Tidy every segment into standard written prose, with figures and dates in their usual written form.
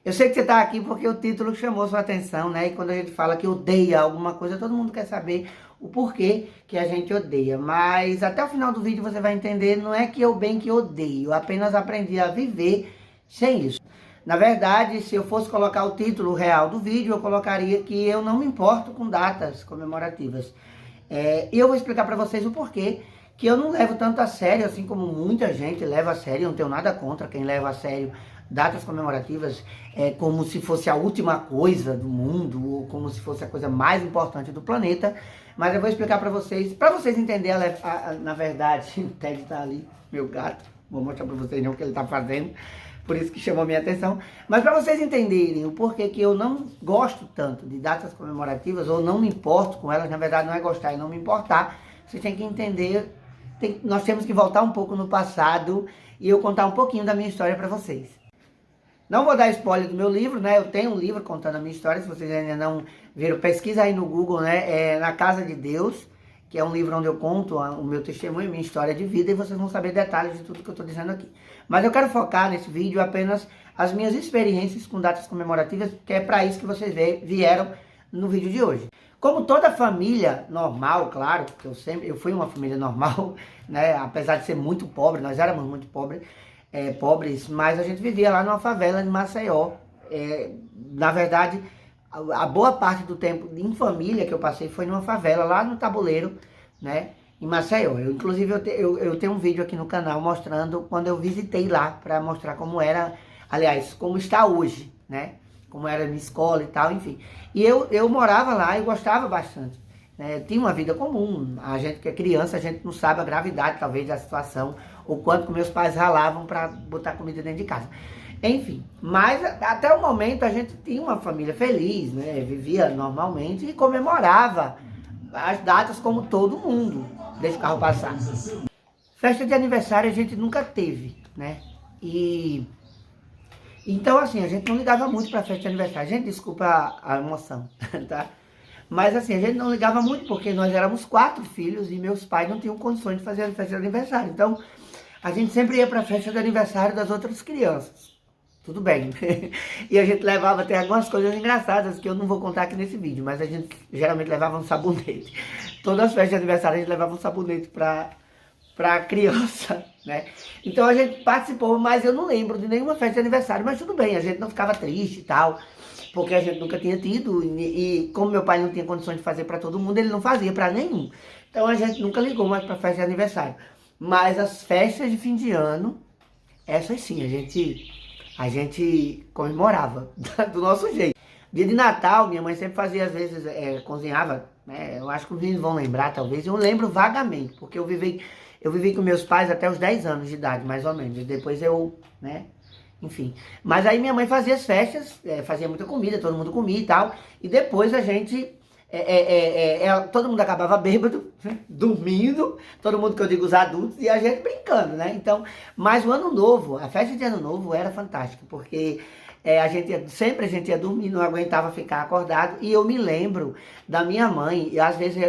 Eu sei que você está aqui porque o título chamou sua atenção, né? E quando a gente fala que odeia alguma coisa, todo mundo quer saber o porquê que a gente odeia. Mas até o final do vídeo você vai entender, não é que eu bem que odeio, eu apenas aprendi a viver sem isso. Na verdade, se eu fosse colocar o título real do vídeo, eu colocaria que eu não me importo com datas comemorativas. E eu vou explicar para vocês o porquê que eu não levo tanto a sério, assim como muita gente leva a sério. Eu não tenho nada contra quem leva a sério datas comemorativas como se fosse a última coisa do mundo, ou como se fosse a coisa mais importante do planeta. Mas eu vou explicar para vocês entenderem, na verdade, o Ted tá ali, meu gato, vou mostrar para vocês não o que ele tá fazendo, por isso que chamou a minha atenção. Mas para vocês entenderem o porquê que eu não gosto tanto de datas comemorativas, ou não me importo com elas, na verdade não é gostar e não me importar, vocês têm que entender, nós temos que voltar um pouco no passado e eu contar um pouquinho da minha história para vocês. Não vou dar spoiler do meu livro, né? Eu tenho um livro contando a minha história, se vocês ainda não viram, pesquisa aí no Google, né? Na Casa de Deus, que é um livro onde eu conto o meu testemunho, a minha história de vida, e vocês vão saber detalhes de tudo que eu estou dizendo aqui. Mas eu quero focar nesse vídeo apenas as minhas experiências com datas comemorativas, que é para isso que vocês vieram no vídeo de hoje. Como toda família normal, claro, porque eu fui uma família normal, né? Apesar de ser muito pobre, nós éramos muito pobres, mas a gente vivia lá numa favela de Maceió. Na verdade, a boa parte do tempo em família que eu passei foi numa favela, lá no Tabuleiro, né, em Maceió. Inclusive, eu tenho um vídeo aqui no canal mostrando quando eu visitei lá, para mostrar como era, aliás, como está hoje, né, como era a minha escola e tal, enfim. E eu morava lá e gostava bastante. Tinha uma vida comum. A gente que é criança, a gente não sabe a gravidade, talvez, da situação, ou quanto que meus pais ralavam para botar comida dentro de casa. Enfim, mas até o momento a gente tinha uma família feliz, né? Vivia normalmente e comemorava as datas como todo mundo. Deixa o carro passar. Festa de aniversário a gente nunca teve, né? Então, assim, a gente não ligava muito pra festa de aniversário. Gente, desculpa a emoção, tá? Mas assim, a gente não ligava muito porque nós éramos 4 filhos e meus pais não tinham condições de fazer a festa de aniversário. Então, a gente sempre ia para a festa de aniversário das outras crianças. Tudo bem. E a gente levava até algumas coisas engraçadas que eu não vou contar aqui nesse vídeo, mas a gente geralmente levava um sabonete. Todas as festas de aniversário a gente levava um sabonete para criança, né? Então a gente participou, mas eu não lembro de nenhuma festa de aniversário, mas tudo bem, a gente não ficava triste e tal, porque a gente nunca tinha tido, e como meu pai não tinha condições de fazer para todo mundo, ele não fazia para nenhum. Então a gente nunca ligou mais para festa de aniversário. Mas as festas de fim de ano, essas sim, a gente comemorava do nosso jeito. Dia de Natal, minha mãe sempre fazia, às vezes, cozinhava, né? Eu acho que os meninos vão lembrar, talvez. Eu lembro vagamente, porque eu vivi com meus pais até os 10 anos de idade, mais ou menos. E depois né? Enfim. Mas aí minha mãe fazia as festas, fazia muita comida, todo mundo comia e tal. E depois a gente... todo mundo acabava bêbado, né? Dormindo, todo mundo que eu digo os adultos, e a gente brincando, né? Então, mas o ano novo, a festa de ano novo era fantástica, porque sempre a gente ia dormir, não aguentava ficar acordado, e eu me lembro da minha mãe, e às vezes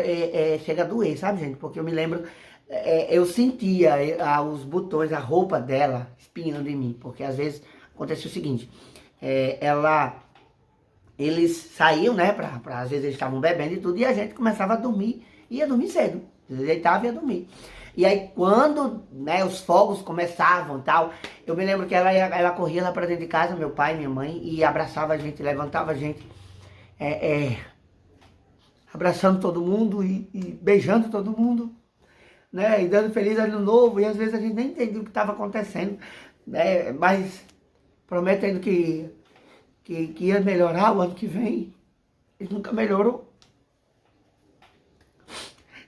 chega a doer, sabe, gente? Porque eu me lembro, eu sentia os botões, a roupa dela espinhando em mim, porque às vezes acontecia o seguinte, eles saíam, né, às vezes eles estavam bebendo e tudo, e a gente começava a dormir, ia dormir cedo, deitava e ia dormir. E aí quando, né, os fogos começavam e tal, eu me lembro que ela corria lá pra dentro de casa, meu pai, minha mãe, e abraçava a gente, levantava a gente, abraçando todo mundo e beijando todo mundo, né, e dando feliz ano novo, e às vezes a gente nem entendia o que estava acontecendo, né, mas prometendo que ia melhorar o ano que vem, e nunca melhorou,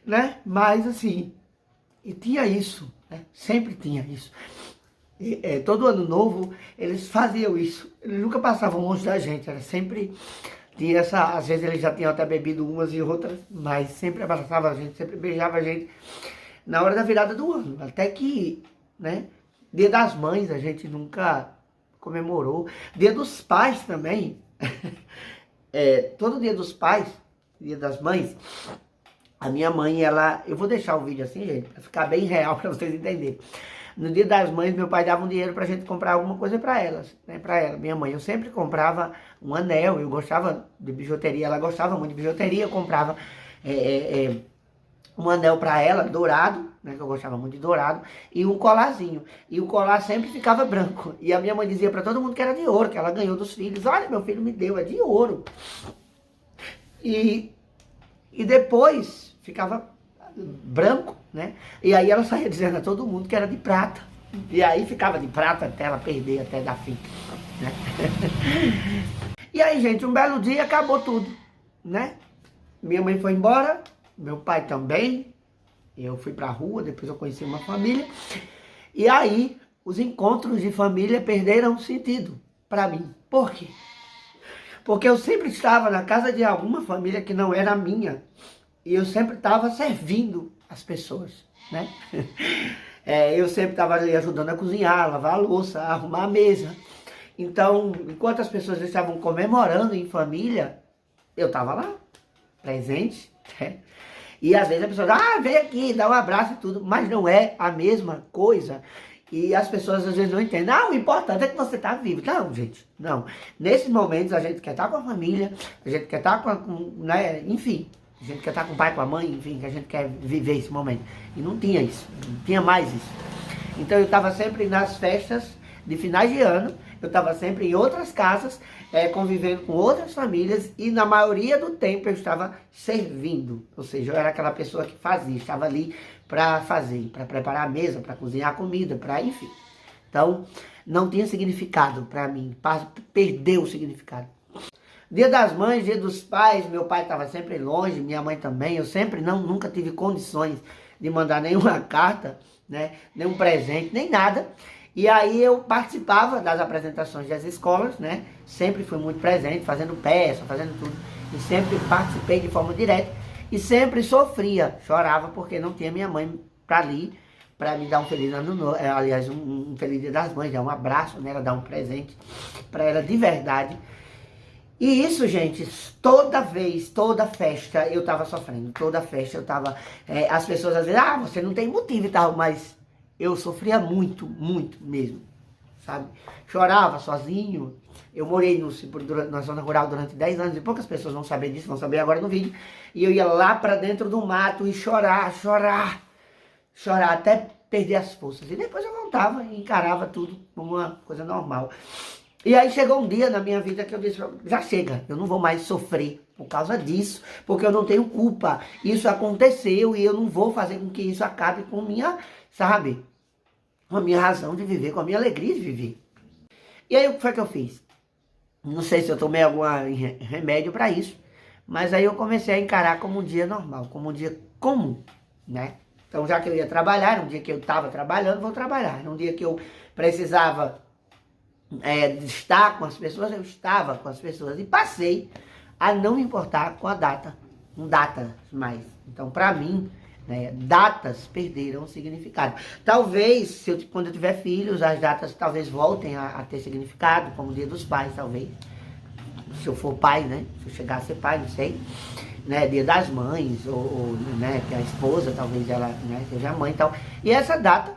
né? Mas assim, e tinha isso, né? Sempre tinha isso. Todo ano novo, eles faziam isso, eles nunca passavam longe da gente, era sempre, tinha às vezes eles já tinham até bebido umas e outras, mas sempre abraçava a gente, sempre beijava a gente, na hora da virada do ano, até que, né, Dia das Mães a gente nunca comemorou. Dia dos Pais também. Todo Dia dos Pais, Dia das Mães, a minha mãe, eu vou deixar o vídeo assim, gente, pra ficar bem real, pra vocês entenderem. No Dia das Mães, meu pai dava um dinheiro pra gente comprar alguma coisa pra elas, né? Pra ela, minha mãe. Eu sempre comprava um anel, eu gostava de bijuteria, ela gostava muito de bijuteria, eu comprava um anel pra ela, dourado, né? Que eu gostava muito de dourado, e um colarzinho. E o colar sempre ficava branco. E a minha mãe dizia pra todo mundo que era de ouro, que ela ganhou dos filhos. Olha, meu filho me deu, é de ouro. E depois ficava branco, né? E aí ela saía dizendo a todo mundo que era de prata. E aí ficava de prata até ela perder, até dar fim, né? E aí, gente, um belo dia acabou tudo, né? Minha mãe foi embora, meu pai também. Eu fui pra rua, depois eu conheci uma família. E aí, os encontros de família perderam sentido pra mim. Por quê? Porque eu sempre estava na casa de alguma família que não era minha. E eu sempre estava servindo as pessoas, né? Eu sempre estava ali ajudando a cozinhar, lavar a louça, arrumar a mesa. Então, enquanto as pessoas estavam comemorando em família, eu estava lá, presente, né? E às vezes a pessoa, vem aqui, dá um abraço e tudo, mas não é a mesma coisa. E as pessoas às vezes não entendem. O importante é que você está vivo. Não, gente, não. Nesses momentos a gente quer estar com a família, a gente quer estar né, enfim, a gente quer estar com o pai, com a mãe, enfim, que a gente quer viver esse momento. E não tinha isso, não tinha mais isso. Então eu estava sempre nas festas de finais de ano, eu estava sempre em outras casas, convivendo com outras famílias, e na maioria do tempo eu estava servindo. Ou seja, eu era aquela pessoa que fazia, estava ali para fazer, para preparar a mesa, para cozinhar a comida, para enfim. Então, não tinha significado para mim, perdeu o significado. Dia das Mães, Dia dos Pais, meu pai estava sempre longe, minha mãe também, eu sempre nunca tive condições de mandar nenhuma carta, né, nenhum presente, nem nada. E aí eu participava das apresentações das escolas, né, sempre fui muito presente, fazendo peça, fazendo tudo, e sempre participei de forma direta, e sempre sofria, chorava porque não tinha minha mãe para ali, para me dar um feliz ano novo, aliás, um feliz Dia das Mães, dar um abraço nela, dar um presente para ela de verdade. E isso, gente, toda vez, toda festa eu tava sofrendo, toda festa eu tava, as pessoas às vezes, você não tem motivo e tal, mas eu sofria muito, muito mesmo, sabe? Chorava sozinho, eu morei na zona rural durante 10 anos, e poucas pessoas vão saber disso, vão saber agora no vídeo, e eu ia lá pra dentro do mato e chorar até perder as forças, e depois eu voltava e encarava tudo como uma coisa normal. E aí chegou um dia na minha vida que eu disse, já chega, eu não vou mais sofrer por causa disso, porque eu não tenho culpa. Isso aconteceu e eu não vou fazer com que isso acabe com minha, sabe, com a minha razão de viver, com a minha alegria de viver. E aí o que foi que eu fiz? Não sei se eu tomei algum remédio para isso, mas aí eu comecei a encarar como um dia normal, como um dia comum, né? Então já que eu ia trabalhar, um dia que eu estava trabalhando, vou trabalhar. Um dia que eu precisava estar com as pessoas, eu estava com as pessoas e passei a não me importar com a data, com datas mais. Então, para mim, né, datas perderam o significado. Talvez, quando eu tiver filhos, as datas talvez voltem a ter significado, como o Dia dos Pais, talvez. Se eu for pai, né? Se eu chegar a ser pai, não sei. Né, Dia das Mães, ou né, que a esposa, talvez ela, né, seja mãe e tal. E essa data,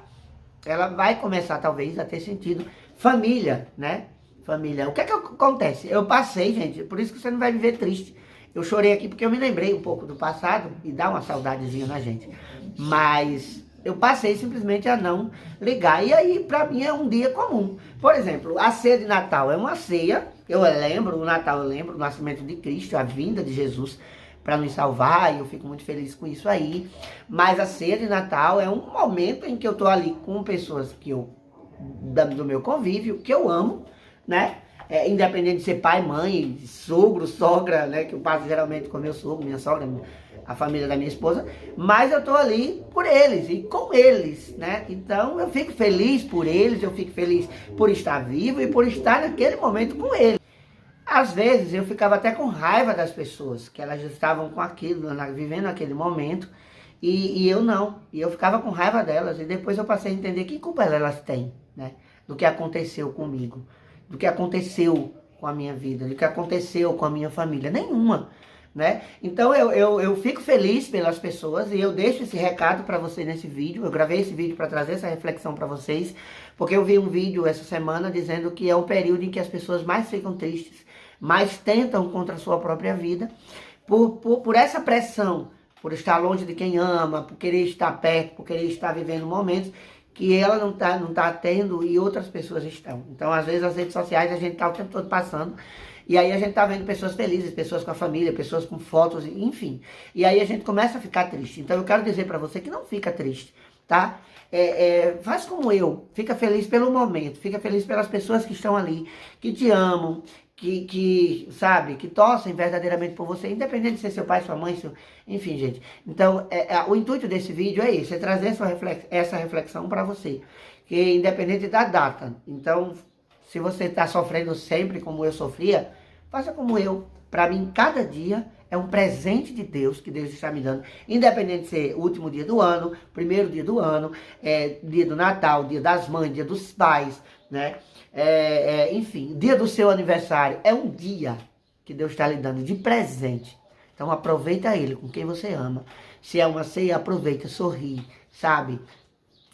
ela vai começar talvez a ter sentido. Família, né? Família. O que é que acontece? Eu passei, gente, por isso que você não vai me ver triste. Eu chorei aqui porque eu me lembrei um pouco do passado e dá uma saudadezinha na gente. Mas eu passei simplesmente a não ligar. E aí, pra mim, é um dia comum. Por exemplo, a ceia de Natal é uma ceia. Eu lembro, o Natal eu lembro, o nascimento de Cristo, a vinda de Jesus para nos salvar, e eu fico muito feliz com isso aí. Mas a ceia de Natal é um momento em que eu tô ali com pessoas que do meu convívio, que eu amo, né? Independente de ser pai, mãe, sogro, sogra, né? Que eu passo geralmente com meu sogro, minha sogra, a família da minha esposa, mas eu tô ali por eles e com eles, né? Então eu fico feliz por eles, eu fico feliz por estar vivo e por estar naquele momento com eles. Às vezes eu ficava até com raiva das pessoas, que elas estavam com aquilo, vivendo aquele momento, e eu não. E eu ficava com raiva delas, e depois eu passei a entender que culpa elas têm, né? Do que aconteceu comigo, do que aconteceu com a minha vida, do que aconteceu com a minha família. Nenhuma. né? Então eu fico feliz pelas pessoas e eu deixo esse recado para você nesse vídeo. Eu gravei esse vídeo para trazer essa reflexão para vocês, porque eu vi um vídeo essa semana dizendo que é um período em que as pessoas mais ficam tristes, mais tentam contra a sua própria vida, por essa pressão, por estar longe de quem ama, por querer estar perto, por querer estar vivendo momentos que ela não tá tendo e outras pessoas estão. Então, às vezes, as redes sociais a gente tá o tempo todo passando, e aí a gente tá vendo pessoas felizes, pessoas com a família, pessoas com fotos, enfim. E aí a gente começa a ficar triste. Então, eu quero dizer pra você que não fica triste, tá? Faz como eu, fica feliz pelo momento, fica feliz pelas pessoas que estão ali, que te amam, sabe, que torcem verdadeiramente por você, independente de ser seu pai, sua mãe, enfim, gente. Então, o intuito desse vídeo é esse, é trazer essa reflexão para você, que independente da data. Então, se você está sofrendo sempre como eu sofria, faça como eu. Para mim, cada dia é um presente de Deus, que Deus está me dando, independente de ser o último dia do ano, primeiro dia do ano, dia do Natal, dia das mães, dia dos pais, né? Enfim, dia do seu aniversário. É um dia que Deus está lhe dando de presente. Então aproveita ele com quem você ama. Se é uma ceia, aproveita, sorri, sabe?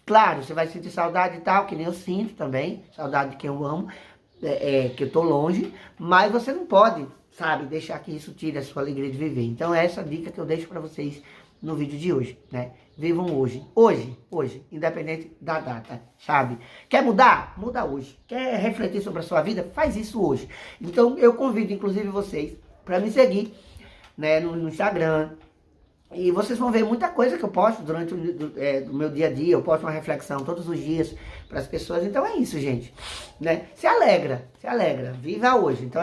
Claro, você vai sentir saudade e tal, que nem eu sinto também, saudade de quem eu amo, que eu tô longe, mas você não pode, sabe, deixar que isso tire a sua alegria de viver. Então é essa dica que eu deixo para vocês no vídeo de hoje, né? Vivam hoje, independente da data, sabe? Quer mudar? Muda hoje. Quer refletir sobre a sua vida? Faz isso hoje. Então eu convido, inclusive, vocês para me seguir, né, no Instagram. E vocês vão ver muita coisa que eu posto durante o meu dia a dia. Eu posto uma reflexão todos os dias para as pessoas. Então é isso, gente, né? Se alegra, viva hoje. Então,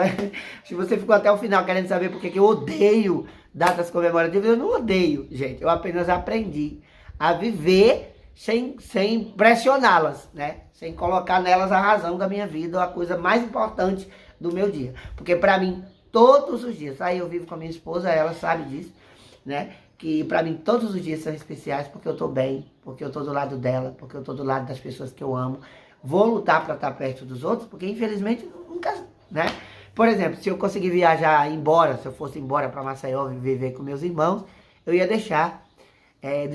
se você ficou até o final querendo saber por que eu odeio datas comemorativas, eu não odeio, gente. Eu apenas aprendi a viver sem pressioná-las, né? Sem colocar nelas a razão da minha vida, a coisa mais importante do meu dia. Porque para mim, todos os dias, aí eu vivo com a minha esposa, ela sabe disso, né? Que pra mim todos os dias são especiais, porque eu tô bem, porque eu tô do lado dela, porque eu tô do lado das pessoas que eu amo. Vou lutar pra estar perto dos outros, porque infelizmente nunca, né? Por exemplo, se eu conseguir viajar embora, se eu fosse embora pra Maceió viver com meus irmãos, eu ia deixar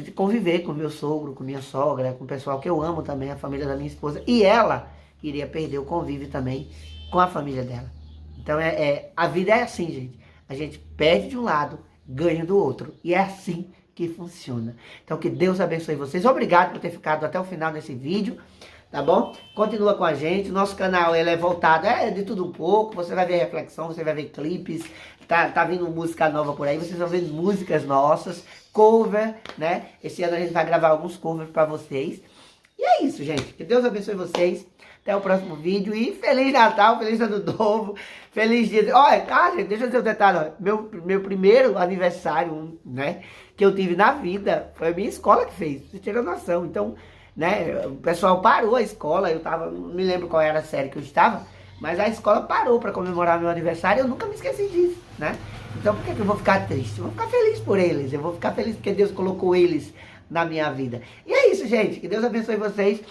de conviver com meu sogro, com minha sogra, com o pessoal que eu amo também, a família da minha esposa. E ela iria perder o convívio também com a família dela. Então a vida é assim, gente. A gente perde de um lado, ganho do outro. E é assim que funciona. Então, que Deus abençoe vocês. Obrigado por ter ficado até o final desse vídeo, tá bom? Continua com a gente. Nosso canal, ele é voltado, de tudo um pouco. Você vai ver reflexão, você vai ver clipes. Tá vindo música nova por aí. Vocês vão ver músicas nossas, cover, né? Esse ano a gente vai gravar alguns covers pra vocês. E é isso, gente. Que Deus abençoe vocês. Até o próximo vídeo. E Feliz Natal, Feliz Ano Novo, Feliz Dia. Olha, gente, deixa eu dizer um detalhe. Ó. Meu primeiro aniversário, né, que eu tive na vida, foi a minha escola que fez. Vocês tiram noção. Então, né, o pessoal parou a escola. Eu tava, não me lembro qual era a série que eu estava, mas a escola parou para comemorar meu aniversário. Eu nunca me esqueci disso, né? Então, por que eu vou ficar triste? Eu vou ficar feliz por eles. Eu vou ficar feliz porque Deus colocou eles na minha vida. E é isso, gente. Que Deus abençoe vocês.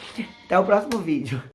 Até o próximo vídeo.